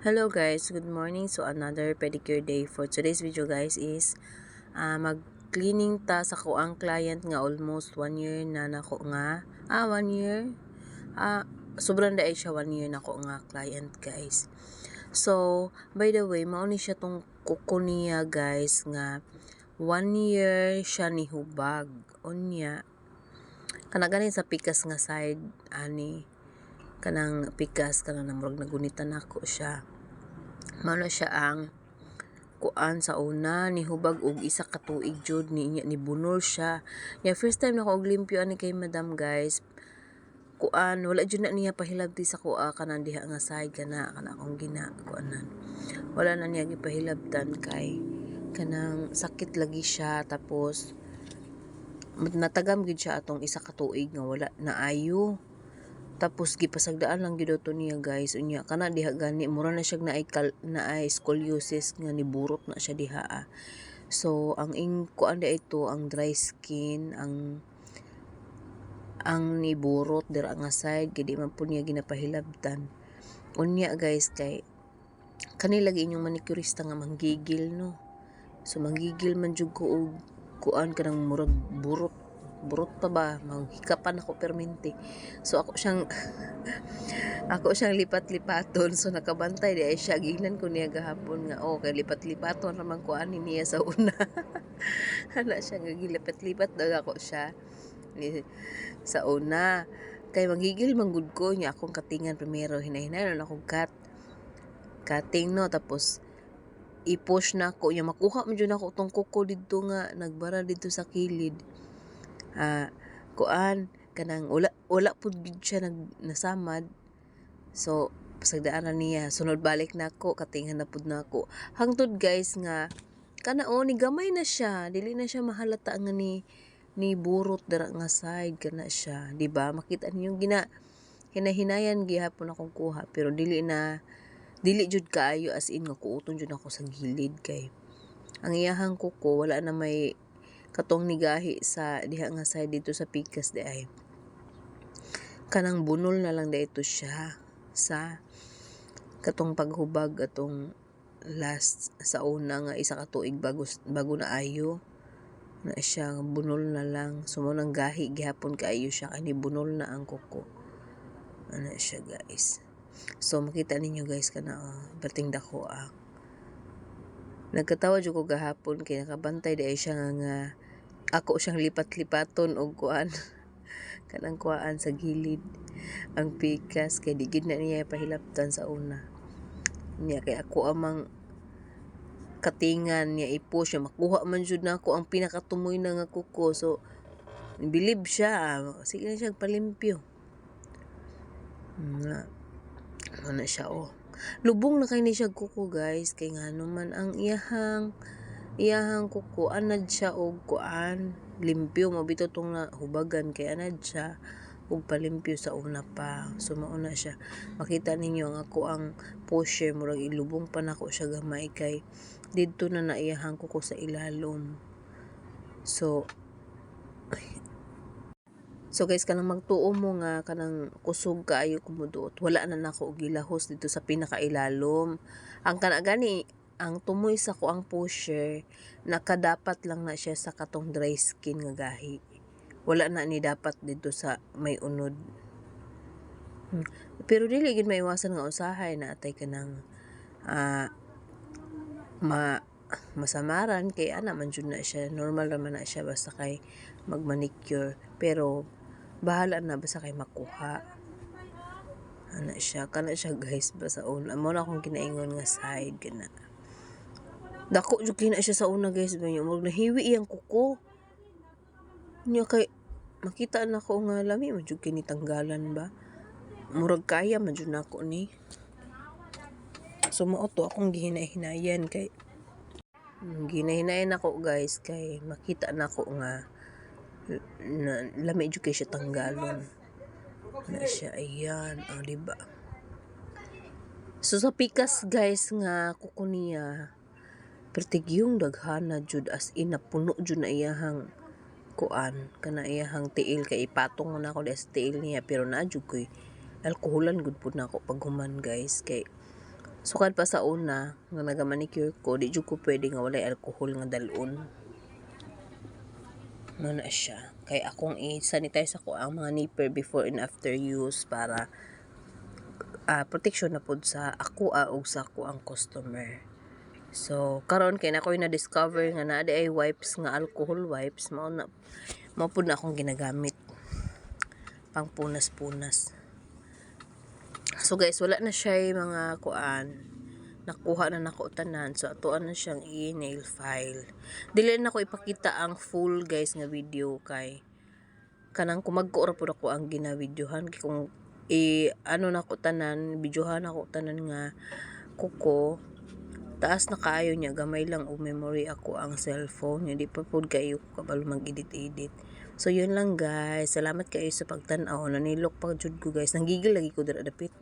Hello guys, good morning. So another pedicure day for today's video guys is mag-cleaning ta sa ko ang client nga almost 1 year na nako nga 1 year sobrang daay siya 1 year nako nga client guys. So by the way, mao ni siya tong kuko niya guys nga 1 year siya ni hubag unya kana gani sa pikas nga side ani kanang pikas kanang namurag nagunitan nako siya. Mao na siya ang kuan sa una ni hubag og isa ka tuig jud niya ni bunol siya. Ya first time nako og limpyo ani kay madam guys. Kuan wala jud na niya pahilabti sa kuha kanang diha nga side kana akong kuanan. Wala na niya gipahilabtan kay kanang sakit lagi siya tapos natagam gid siya atong isa ka tuig nga wala na ayo. Tapos gipasagdaan lang gid to niya guys unya kana diha gani mura na siya naay scoliosis nga niburot na siya diha. So ang kuan di ito ang dry skin ang niburot dira nga side gid man po niya ginapahilabtan. Unya guys kay kani lagi inyong manicurista nga manggigil no. So manggigil man jud ko og kuan kanang murag burot pa ba maghikapan ako permente. So ako siyang lipat-lipaton. So nakabantay di ay siya gignan ko niya gahapon nga kay lipat-lipaton naman ko ani niya sa una. Hala siya nga gilipat-lipat daw ako siya sa una kay magigil manggud ko niya akong katingan primero hinay-hinayon akong cutting no tapos i-push na ako niya makuha man jud ako tong kuko didto nga nagbara dito sa kilid. Kuan kanang wala pud gid siya nasamad. So pasagdaan na niya sunod balik nako katinghan na pud nako hangtod guys nga kana ni gamay na siya dili na siya mahalata nga ni burot dira nga side kana siya di ba makita niyo hinahinayan gihapon akong kuha pero dili jud kaayo as in nga kuuton jud ako sa gilid kay ang iyahang kuko wala na may katong nigahi sa diha nga side dito sa pikas di ay kanang bunol na lang dito siya sa katong paghubag atong last sa una nga isa ka tuig bago na ayo na siya bunol na lang sumo nang gahi gihapon kaayo siya kani bunol na ang kuko ana siya guys. So makita ninyo guys kana bating dako nagkatawa jud ko gahapon kay nakabantay di ay siya nga ako siyang lipat-lipaton og kuan kanang kuan sa gilid ang pikas kay di gid na niya pahilabtan sa una niya kay ako amang katingan niya i-push siya makuha man jud nako ang pinakatumoy na nga kuko so bilib siya sige na siya palimpyo na ano siya lubong na kay ni siya kuko guys kay ngano man ang iyahang kuko anad siya og kuan limpyo mabito tong hubagan kay anad siya og palimpyo sa una pa so mauna siya makita ninyo ang ako ang pusher murag ilubong pa nako siya gamay kay didto na naiyahang kuko sa ilalom so guys kanang magtuo mo nga kanang kusog kaayo kumuduot wala na nako og gilahos dito sa pinakailalom ang kana gani ang tumoy sa ko ang pusher nakadapat lang na siya sa katong dry skin nga gahi wala na ni dapat dito sa may unod pero dili gid maiwasan nga usahay na atay kanang masamaran kay ana man jud na siya normal naman na siya basta kay magmanicure pero bahala na basta kay makuha ana siya kana siya guys basta una mo na akong kinaingon nga side kana dako jud kina siya sa una guys ba niyo nahiwi iyang kuko niya kay makita na ko nga lami man jud kini tanggalan ba murag kaya man jud nako ni so mao to akong gihinay-hinayan kay ginahinayan ako guys kay makita na ko nga lami jud kay siya tanggalon na siya ayan diba so sa pikas guys nga kuko niya pertigyong daghana jud as in napuno jud na iyahang kuan kana iyahang tiil kay ipatong na ako sa tiil niya pero na jud koy alkoholan gud pud nako paghuman guys kay Sukad pa sa una nga naga-manicure ko, di jud ko pwede nga walay alcohol nga dalon. Mo na siya. Kay akong i-sanitize ako ang mga nipper before and after use para protection na pod sa ako ug sa ako ang customer. So karon kay nakoy na discover nga naa ay wipes nga alcohol wipes, mao pud na akong ginagamit pang punas-punas. So guys, wala na siya mga nakuha na nako tanan. So atoan na siyang i-nail file. Dili na ko ipakita ang full guys nga video kay kanang kumagko ra pud ako ang gina-videohan kung nako tanan, videohan ako tanan nga kuko. Taas na kaayo niya, gamay lang og memory ako ang cellphone. Hindi pa pud kayo kabalo mag-edit-edit. So yun lang guys. Salamat kayo sa pagtan-aw. Nanilok pa jud ko guys. Nanggigil lagi ko dira dapit.